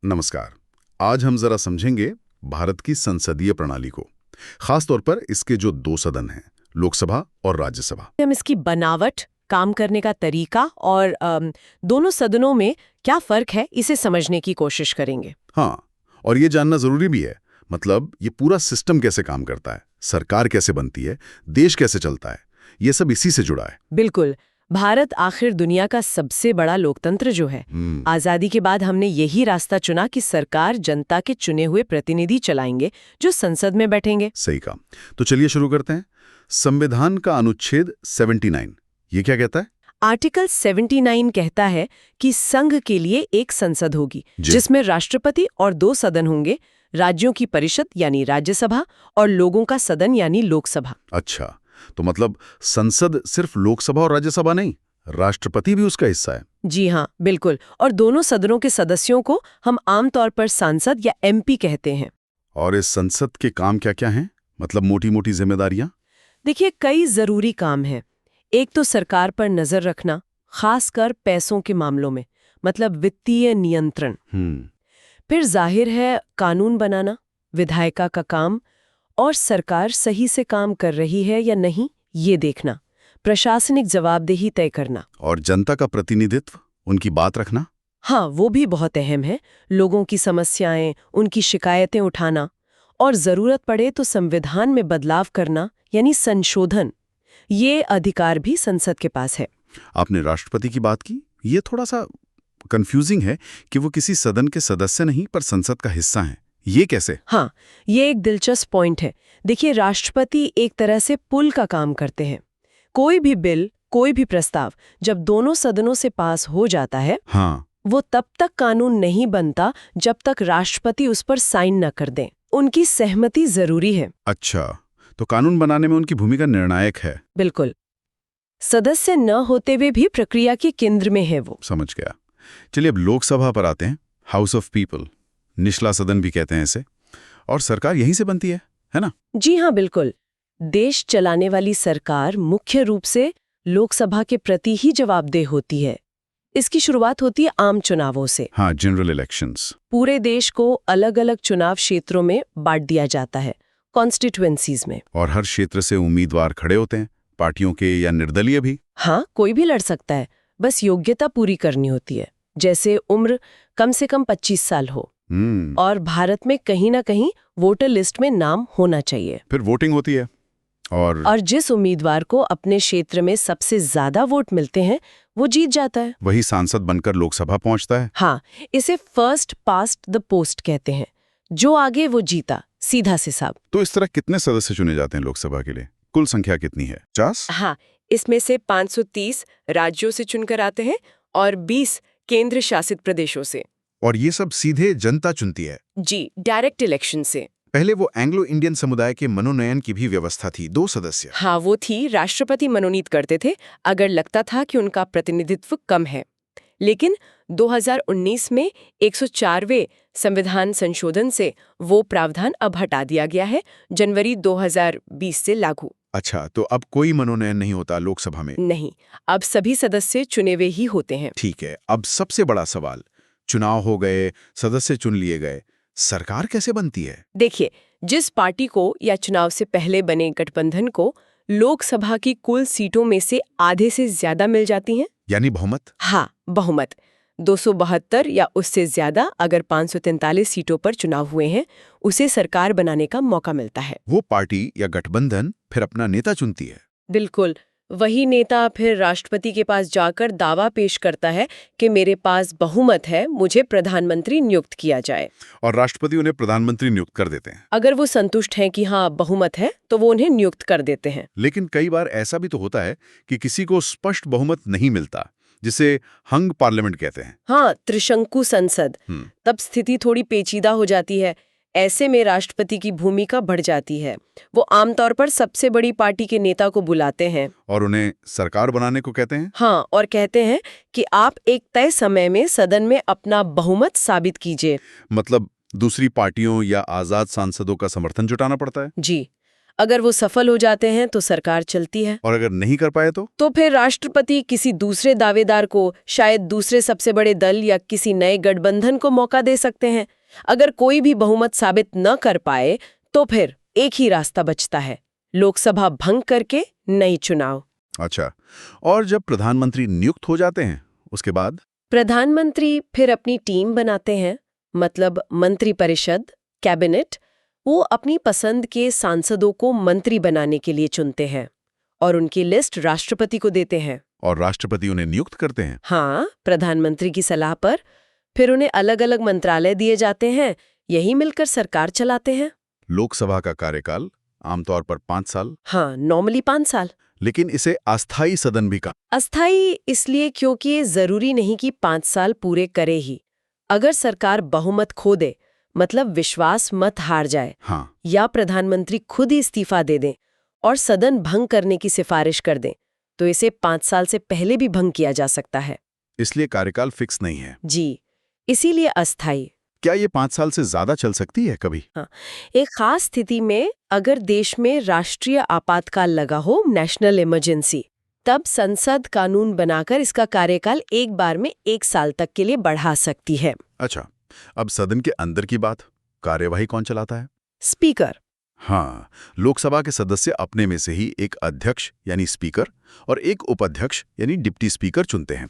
नमस्कार। आज हम जरा समझेंगे भारत की संसदीय प्रणाली को, खास तौर पर इसके जो दो सदन हैं, लोकसभा और राज्यसभा। हम इसकी बनावट, काम करने का तरीका और दोनों सदनों में क्या फर्क है, इसे समझने की कोशिश करेंगे। हाँ, और ये जानना जरूरी भी है, मतलब ये पूरा सिस्टम कैसे काम करता है, सरकार कैसे बनती है, देश कैसे चलता है, ये सब इसी से जुड़ा है। बिल्कुल। भारत आखिर दुनिया का सबसे बड़ा लोकतंत्र जो है। आजादी के बाद हमने यही रास्ता चुना कि सरकार जनता के चुने हुए प्रतिनिधि चलाएंगे जो संसद में बैठेंगे। सही कहा। तो चलिए शुरू करते हैं। संविधान का अनुच्छेद 79 ये क्या कहता है? आर्टिकल 79 कहता है कि संघ के लिए एक संसद होगी जिसमें राष्ट्रपति और 2 सदन होंगे, राज्यों की परिषद यानी राज्यसभा और लोगों का सदन यानी लोकसभा। अच्छा, तो मतलब संसद सिर्फ लोकसभा और राज्यसभा नहीं, राष्ट्रपति भी उसका हिस्सा है। जी हाँ, बिल्कुल। और दोनों सदनों के सदस्यों को हम आमतौर पर सांसद या एमपी कहते हैं। और इस संसद के काम क्या-क्या हैं? मतलब मोटी-मोटी जिम्मेदारियां? देखिए, कई जरूरी काम हैं। एक तो सरकार पर नजर रखना, खासकर पैसों के मामलों में, मतलब वित्तीय नियंत्रण। फिर जाहिर है कानून बनाना, विधायिका का काम, और सरकार सही से काम कर रही है या नहीं ये देखना, प्रशासनिक जवाबदेही तय करना। और जनता का प्रतिनिधित्व, उनकी बात रखना? हाँ, वो भी बहुत अहम है। लोगों की समस्याएं, उनकी शिकायतें उठाना, और जरूरत पड़े तो संविधान में बदलाव करना यानी संशोधन। ये अधिकार भी संसद के पास है। आपने राष्ट्रपति की बात की, ये थोड़ा सा कंफ्यूजिंग है कि वो किसी सदन के सदस्य नहीं पर संसद का हिस्सा हैं। ये कैसे? हाँ, ये एक दिलचस्प पॉइंट है। देखिए, राष्ट्रपति एक तरह से पुल का काम करते हैं। कोई भी बिल, कोई भी प्रस्ताव जब दोनों सदनों से पास हो जाता है, हाँ, वो तब तक कानून नहीं बनता जब तक राष्ट्रपति उस पर साइन न कर दें। उनकी सहमति जरूरी है। अच्छा, तो कानून बनाने में उनकी भूमिका निर्णायक है। बिल्कुल। सदस्य न होते हुए भी प्रक्रिया के केंद्र में है वो। समझ गया। चलिए अब लोकसभा पर आते हैं। हाउस ऑफ पीपल, निचला सदन भी कहते हैं इसे, और सरकार यहीं से बनती है ना? जी हाँ, बिल्कुल। देश चलाने वाली सरकार मुख्य रूप से लोकसभा के प्रति ही जवाबदेह होती है। इसकी शुरुआत होती है आम चुनावों से। हाँ, जनरल इलेक्शंस। पूरे देश को अलग अलग चुनाव क्षेत्रों में बांट दिया जाता है, कॉन्स्टिट्यूएंसीज में। और हर क्षेत्र से उम्मीदवार खड़े होते हैं, पार्टियों के या निर्दलीय भी। हाँ, कोई भी लड़ सकता है, बस योग्यता पूरी करनी होती है। जैसे उम्र कम से कम 25 साल हो, और भारत में कहीं ना कहीं वोटर लिस्ट में नाम होना चाहिए। फिर वोटिंग होती है, और जिस उम्मीदवार को अपने क्षेत्र में सबसे ज्यादा वोट मिलते हैं वो जीत जाता है। वही सांसद बनकर लोकसभा पहुंचता है। हाँ, इसे फर्स्ट पास्ट द पोस्ट कहते हैं। जो आगे वो जीता, सीधा से साफ। तो इस तरह कितने सदस्य चुने जाते हैं लोकसभा के लिए? कुल संख्या कितनी है? 50? हाँ, इसमें से 530 राज्यों से चुनकर आते हैं और 20 केंद्र शासित प्रदेशों से। और ये सब सीधे जनता चुनती है? जी, डायरेक्ट इलेक्शन से। पहले वो एंग्लो इंडियन समुदाय के मनोनयन की भी व्यवस्था थी, 2 सदस्य। हाँ, वो थी। राष्ट्रपति मनोनीत करते थे अगर लगता था कि उनका प्रतिनिधित्व कम है। लेकिन 2019 में 104वें संविधान संशोधन से वो प्रावधान अब हटा दिया गया है, जनवरी 2020 से लागू। अच्छा, तो अब कोई मनोनयन नहीं होता लोकसभा में? नहीं, अब सभी सदस्य चुने हुए ही होते हैं। ठीक है। अब सबसे बड़ा सवाल, चुनाव हो गए, सदस्य चुन लिए गए, सरकार कैसे बनती है? देखिए, जिस पार्टी को या चुनाव से पहले बने गठबंधन को लोकसभा की कुल सीटों में से आधे से ज्यादा मिल जाती हैं, यानी बहुमत? हाँ, बहुमत 272 या उससे ज्यादा, अगर 543 सीटों पर चुनाव हुए हैं, उसे सरकार बनाने का मौका मिलता है। वो पार्टी या गठबंधन फिर अपना नेता चुनती है? बिल्कुल। वही नेता फिर राष्ट्रपति के पास जाकर दावा पेश करता है कि मेरे पास बहुमत है, मुझे प्रधानमंत्री नियुक्त किया जाए। और राष्ट्रपति उन्हें प्रधानमंत्री नियुक्त कर देते हैं? अगर वो संतुष्ट हैं कि हाँ बहुमत है, तो वो उन्हें नियुक्त कर देते हैं। लेकिन कई बार ऐसा भी तो होता है कि किसी को स्पष्ट बहुमत नहीं मिलता, जिसे हंग पार्लियामेंट कहते हैं। हाँ, त्रिशंकु संसद। तब स्थिति थोड़ी पेचीदा हो जाती है। ऐसे में राष्ट्रपति की भूमिका बढ़ जाती है। वो आमतौर पर सबसे बड़ी पार्टी के नेता को बुलाते हैं और उन्हें सरकार बनाने को कहते हैं। हाँ, और कहते हैं कि आप एक तय समय में सदन में अपना बहुमत साबित कीजिए। मतलब दूसरी पार्टियों या आजाद सांसदों का समर्थन जुटाना पड़ता है? जी, अगर वो सफल हो जाते हैं तो सरकार चलती है, और अगर नहीं कर पाए तो फिर राष्ट्रपति किसी दूसरे दावेदार को, शायद दूसरे सबसे बड़े दल या किसी नए गठबंधन को मौका दे सकते हैं। अगर कोई भी बहुमत साबित न कर पाए तो फिर एक ही रास्ता बचता है, लोकसभा भंग करके नई चुनाव। अच्छा, और जब प्रधानमंत्री नियुक्त हो जाते हैं उसके बाद? प्रधानमंत्री फिर अपनी टीम बनाते हैं, मतलब मंत्रिपरिषद, कैबिनेट। वो अपनी पसंद के सांसदों को मंत्री बनाने के लिए चुनते हैं और उनकी लिस्ट राष्ट्रपति को देते हैं। और राष्ट्रपति उन्हें नियुक्त करते हैं? हाँ, प्रधानमंत्री की सलाह पर। फिर उन्हें अलग अलग मंत्रालय दिए जाते हैं, यही मिलकर सरकार चलाते हैं। लोकसभा का कार्यकाल आमतौर पर 5 साल। हाँ, नॉर्मली 5 साल। लेकिन इसे अस्थायी सदन भी कहा। अस्थायी इसलिए क्योंकि ये जरूरी नहीं कि 5 साल पूरे करे ही। अगर सरकार बहुमत खो दे, मतलब विश्वास मत हार जाए, हाँ, या प्रधानमंत्री खुद ही इस्तीफा दे दें और सदन भंग करने की सिफारिश कर दें, तो इसे 5 साल से पहले भी भंग किया जा सकता है। इसलिए कार्यकाल फिक्स नहीं है। जी, इसीलिए अस्थायी। क्या ये 5 साल से ज्यादा चल सकती है कभी? हाँ, एक खास स्थिति में अगर देश में राष्ट्रीय आपातकाल लगा हो, नेशनल इमरजेंसी, तब संसद कानून बनाकर इसका कार्यकाल एक बार में 1 साल तक के लिए बढ़ा सकती है। अच्छा, अब सदन के अंदर की बात, कार्यवाही कौन चलाता है? स्पीकर। हाँ, लोकसभा के सदस्य अपने में से ही एक अध्यक्ष यानी स्पीकर और एक उपाध्यक्ष यानी डिप्टी स्पीकर चुनते हैं।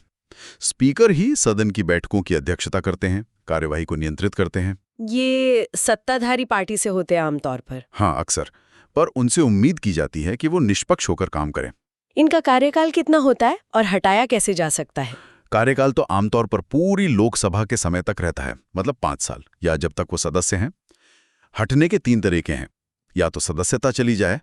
स्पीकर ही सदन की बैठकों की अध्यक्षता करते हैं, कार्यवाही को नियंत्रित करते हैं। ये सत्ताधारी पार्टी से होते हैं आमतौर पर। हाँ, अक्सर। पर उनसे उम्मीद की जाती है कि वो निष्पक्ष होकर काम करें। इनका कार्यकाल कितना होता है और हटाया कैसे जा सकता है? कार्यकाल तो आमतौर पर पूरी लोकसभा के समय तक रहता है, मतलब 5 साल, या जब तक वो सदस्य हैं। हटने के 3 तरीके हैं, या तो सदस्यता चली जाए,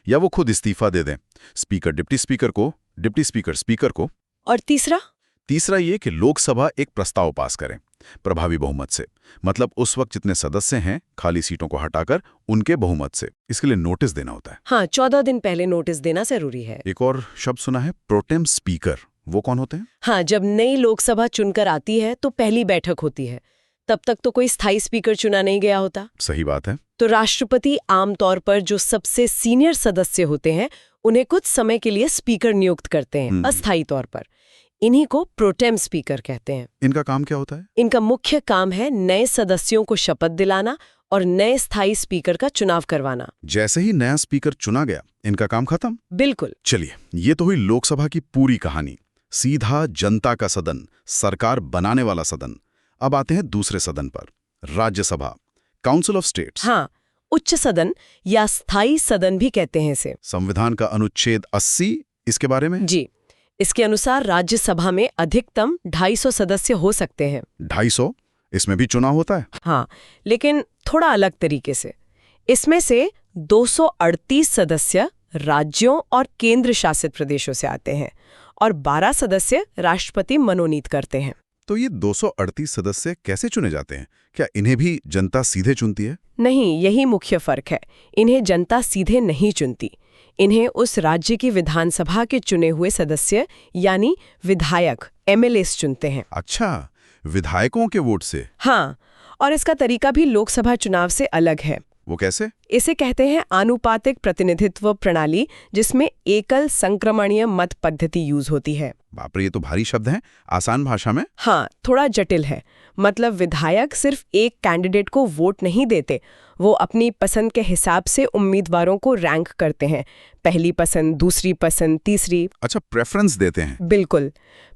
या वो खुद इस्तीफा दे दें, स्पीकर डिप्टी स्पीकर को, डिप्टी स्पीकर स्पीकर को। और तीसरा ये कि लोकसभा एक प्रस्ताव पास करे प्रभावी बहुमत से, मतलब उस वक्त जितने सदस्य हैं खाली सीटों को हटाकर उनके बहुमत से। इसके लिए नोटिस देना होता है। हाँ, 14 दिन पहले नोटिस देना जरूरी है। एक और शब्द सुना है, प्रोटेम स्पीकर। वो कौन होते हैं? हाँ, जब नई लोकसभा चुनकर आती है तो पहली बैठक होती है। तब तक तो कोई स्थायी स्पीकर चुना नहीं गया होता। सही बात है। तो राष्ट्रपति आमतौर पर जो सबसे सीनियर सदस्य होते हैं उन्हें कुछ समय के लिए स्पीकर नियुक्त करते हैं, अस्थायी तौर पर। इन्हीं को प्रोटेम स्पीकर कहते हैं। इनका काम क्या होता है? इनका मुख्य काम है नए सदस्यों को शपथ दिलाना और नए स्थायी स्पीकर का चुनाव करवाना। जैसे ही नया स्पीकर चुना गया, इनका काम खत्म? बिल्कुल। चलिए, ये तो हुई लोकसभा की पूरी कहानी। सीधा जनता का सदन, सरकार बनाने वाला सदन। अब आते हैं दूसरे सदन पर, राज्यसभा, काउंसिल ऑफ स्टेट्स। हाँ, उच्च सदन या स्थायी सदन भी कहते हैं इसे। संविधान का अनुच्छेद 80 इसके बारे में? जी, इसके अनुसार राज्यसभा में अधिकतम 250 सदस्य हो सकते हैं। 250? इसमें भी चुनाव होता है? हाँ, लेकिन थोड़ा अलग तरीके से। इसमें से 238 सदस्य राज्यों और केंद्र शासित प्रदेशों से आते हैं और 12 सदस्य राष्ट्रपति मनोनीत करते हैं। तो ये 238 सदस्य कैसे चुने जाते हैं? क्या इन्हें भी जनता सीधे चुनती है? नहीं, यही मुख्य फर्क है। इन्हें जनता सीधे नहीं चुनती। इन्हें उस राज्य की विधानसभा के चुने हुए सदस्य यानी विधायक, एमएलएस चुनते हैं। अच्छा, विधायकों के वोट से? हाँ, और इसका तरीका भी लोकसभा चुनाव से अलग है। वो कैसे? इसे कहते हैं आनुपातिक प्रतिनिधित्व प्रणाली, जिसमें एकल संक्रमणीय मत पद्धति यूज होती है। बाप रे, ये तो भारी शब्द हैं। आसान भाषा में? हाँ, थोड़ा जटिल है। मतलब विधायक सिर्फ एक कैंडिडेट को वोट नहीं देते, वो अपनी पसंद के हिसाब से उम्मीदवारों को रैंक करते हैं। पहली पसंद, दूसरी पसंद, तीसरी। अच्छा, प्रेफरेंस देते हैं? बिल्कुल।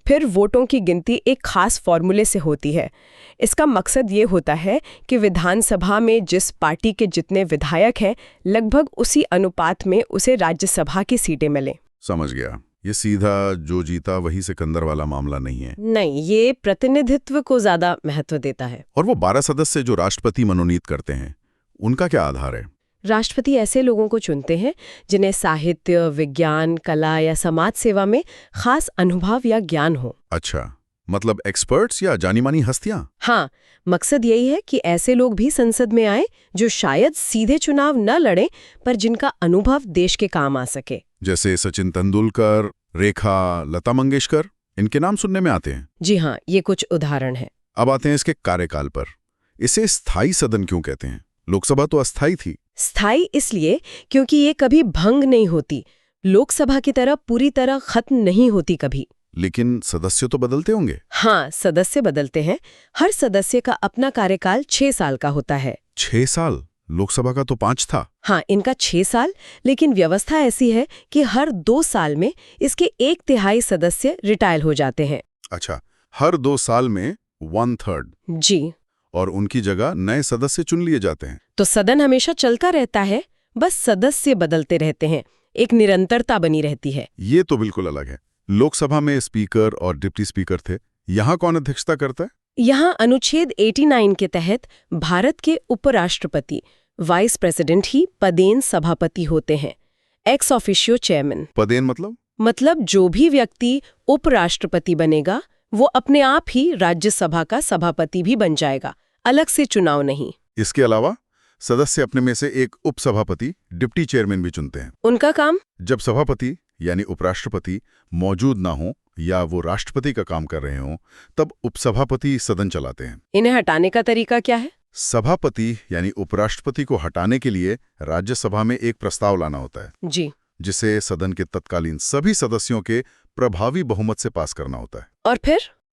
फिर वोटों की गिनती एक खास फॉर्मूले से होती है। इसका मकसद ये होता है कि विधानसभा में जिस पार्टी के जितने विधायक हैं, लगभग उसी अनुपात में उसे राज्यसभा की सीटें मिलें। समझ गया। ये सीधा जो जीता वही सिकंदर वाला मामला नहीं है। नहीं, ये प्रतिनिधित्व को ज्यादा महत्व देता है। और वो 12 सदस्य जो राष्ट्रपति मनोनीत करते हैं, उनका क्या आधार है? राष्ट्रपति ऐसे लोगों को चुनते हैं जिन्हें साहित्य, विज्ञान, कला या समाज सेवा में खास अनुभव या ज्ञान हो। अच्छा, मतलब एक्सपर्ट्स या जानी-मानी हस्तियां? हाँ, मकसद यही है कि ऐसे लोग भी संसद में आए जो शायद सीधे चुनाव न लड़ें, पर जिनका अनुभव देश के काम आ सके। जैसे सचिन तेंदुलकर, रेखा, लता मंगेशकर, इनके नाम सुनने में आते हैं। जी हाँ, ये कुछ उदाहरण हैं। अब आते हैं इसके कार्यकाल पर। इसे स्थायी सदन क्यों कहते हैं? लोकसभा तो अस्थायी थी। स्थायी इसलिए क्योंकि ये कभी भंग नहीं होती, लोकसभा की तरह पूरी तरह खत्म नहीं होती कभी। लेकिन सदस्य तो बदलते होंगे। हाँ, सदस्य बदलते हैं। हर सदस्य का अपना कार्यकाल 6 साल का होता है। 6 साल? लोकसभा का तो 5 था। हाँ, इनका 6 साल, लेकिन व्यवस्था ऐसी है कि हर 2 साल में इसके 1/3 सदस्य रिटायर हो जाते हैं। अच्छा, हर 2 साल में 1/3। जी। और उनकी जगह नए सदस्य चुन लिए जाते हैं। तो सदन हमेशा चलता रहता है, बस सदस्य बदलते रहते हैं, एक निरंतरता बनी रहती है। ये तो बिल्कुल अलग है। लोकसभा में स्पीकर और डिप्टी स्पीकर थे, यहाँ कौन अध्यक्षता करता है? यहाँ अनुच्छेद 89 के तहत भारत के उपराष्ट्रपति, वाइस प्रेसिडेंट ही पदेन सभापति होते हैं, एक्स ऑफिशियो चेयरमैन। पदेन मतलब जो भी व्यक्ति उपराष्ट्रपति बनेगा वो अपने आप ही राज्यसभा का सभापति भी बन जाएगा, अलग से चुनाव नहीं। इसके अलावा सदस्य अपने में से एक उपसभापति, डिप्टी चेयरमैन भी चुनते हैं। उनका काम? जब सभापति यानी उपराष्ट्रपति मौजूद ना हो या वो राष्ट्रपति का काम कर रहे हों, तब उपसभापति सदन चलाते हैं। इन्हें हटाने का तरीका क्या है? सभापति यानी उपराष्ट्रपति को हटाने के लिए राज्यसभा में एक प्रस्ताव लाना होता है जी, जिसे सदन के तत्कालीन सभी सदस्यों के प्रभावी बहुमत से पास करना होता है। और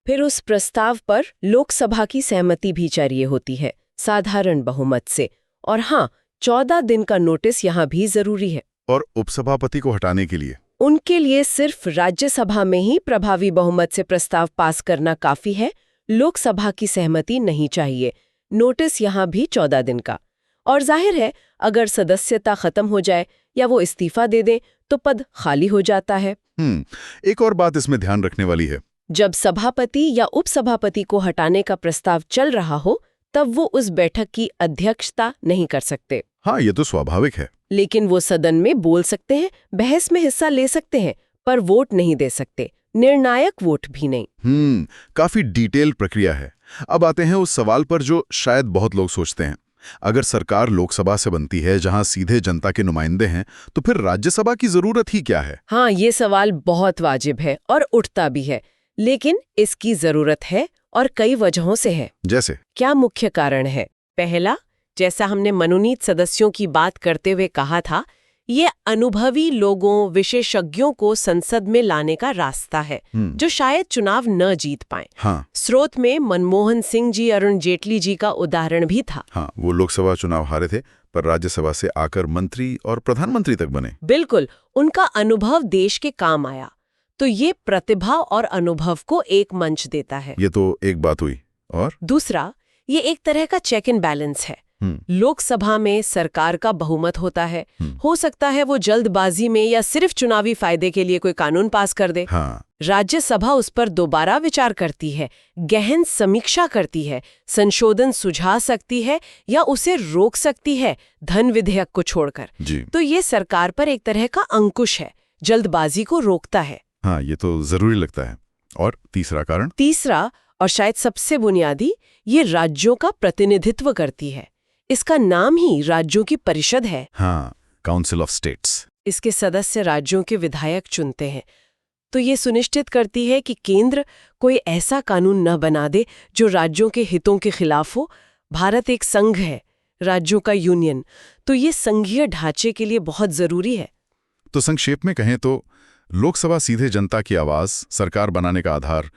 फिर उस प्रस्ताव पर लोकसभा की सहमति भी चाहिए होती है, साधारण बहुमत से। और हाँ, 14 दिन का नोटिस यहाँ भी जरूरी है। और उपसभापति को हटाने के लिए? उनके लिए सिर्फ राज्यसभा में ही प्रभावी बहुमत से प्रस्ताव पास करना काफी है, लोकसभा की सहमति नहीं चाहिए। नोटिस यहाँ भी 14 दिन का। और जाहिर है, अगर सदस्यता खत्म हो जाए या वो इस्तीफा दे दें तो पद खाली हो जाता है। एक और बात इसमें ध्यान रखने वाली है। जब सभापति या उपसभापति को हटाने का प्रस्ताव चल रहा हो, तब वो उस बैठक की अध्यक्षता नहीं कर सकते। हाँ, ये तो स्वाभाविक है। लेकिन वो सदन में बोल सकते हैं, बहस में हिस्सा ले सकते हैं, पर वोट नहीं दे सकते, निर्णायक वोट भी नहीं। काफी डिटेल प्रक्रिया है। अब आते हैं उस सवाल पर जो शायद बहुत लोग सोचते हैं। अगर सरकार लोकसभा से बनती है जहां सीधे जनता के नुमाइंदे हैं, तो फिर राज्यसभा की जरूरत ही क्या है? हाँ, ये सवाल बहुत वाजिब है और उठता भी है। लेकिन इसकी जरूरत है और कई वजहों से है। जैसे? क्या मुख्य कारण है? पहला, जैसा हमने मनोनीत सदस्यों की बात करते हुए कहा था, ये अनुभवी लोगों, विशेषज्ञों को संसद में लाने का रास्ता है, जो शायद चुनाव न जीत पाए। हाँ। स्रोत में मनमोहन सिंह जी, अरुण जेटली जी का उदाहरण भी था। हाँ, वो लोकसभा चुनाव हारे थे, पर राज्यसभा से आकर मंत्री और प्रधानमंत्री तक बने। बिल्कुल, उनका अनुभव देश के काम आया। तो ये प्रतिभा और अनुभव को एक मंच देता है। ये तो एक बात हुई। और दूसरा, ये एक तरह का चेक एंड बैलेंस है। लोकसभा में सरकार का बहुमत होता है, हो सकता है वो जल्दबाजी में या सिर्फ चुनावी फायदे के लिए कोई कानून पास कर दे। हाँ। राज्यसभा उस पर दोबारा विचार करती है, गहन समीक्षा करती है, संशोधन सुझा सकती है या उसे रोक सकती है, धन विधेयक को छोड़कर। तो ये सरकार पर एक तरह का अंकुश है, जल्दबाजी को रोकता है। हाँ, ये तो जरूरी लगता है। और तीसरा कारण? तीसरा और शायद सबसे बुनियादी, ये राज्यों का प्रतिनिधित्व करती है। इसका नाम ही राज्यों की परिषद है। हाँ, काउंसिल ऑफ स्टेट्स। इसके सदस्य राज्यों के विधायक चुनते हैं। तो ये सुनिश्चित करती है कि केंद्र कोई ऐसा कानून न बना दे जो राज्यों के हितों के खिलाफ हो। भारत एक संघ है, राज्यों का यूनियन, तो ये संघीय ढांचे के लिए बहुत जरूरी है। तो संक्षेप में कहें तो लोकसभा सीधे जनता की आवाज, सरकार बनाने का आधार,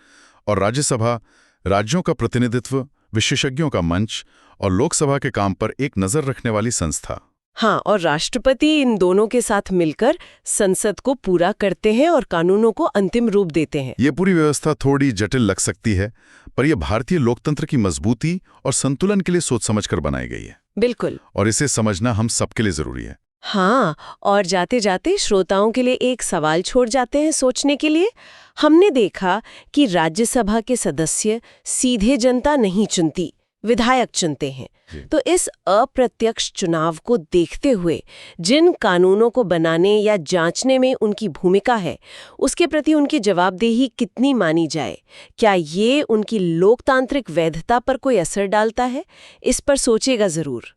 और राज्यसभा राज्यों का प्रतिनिधित्व, विशेषज्ञों का मंच और लोकसभा के काम पर एक नजर रखने वाली संस्था। हाँ, और राष्ट्रपति इन दोनों के साथ मिलकर संसद को पूरा करते हैं और कानूनों को अंतिम रूप देते हैं। ये पूरी व्यवस्था थोड़ी जटिल लग सकती है, पर यह भारतीय लोकतंत्र की मजबूती और संतुलन के लिए सोच समझकर बनाई गई है। बिल्कुल। और इसे समझना हम सबके लिए जरूरी है। हाँ, और जाते जाते श्रोताओं के लिए एक सवाल छोड़ जाते हैं सोचने के लिए। हमने देखा कि राज्यसभा के सदस्य सीधे जनता नहीं चुनती, विधायक चुनते हैं। तो इस अप्रत्यक्ष चुनाव को देखते हुए जिन कानूनों को बनाने या जांचने में उनकी भूमिका है, उसके प्रति उनकी जवाबदेही कितनी मानी जाए? क्या ये उनकी लोकतांत्रिक वैधता पर कोई असर डालता है? इस पर सोचेगा जरूर।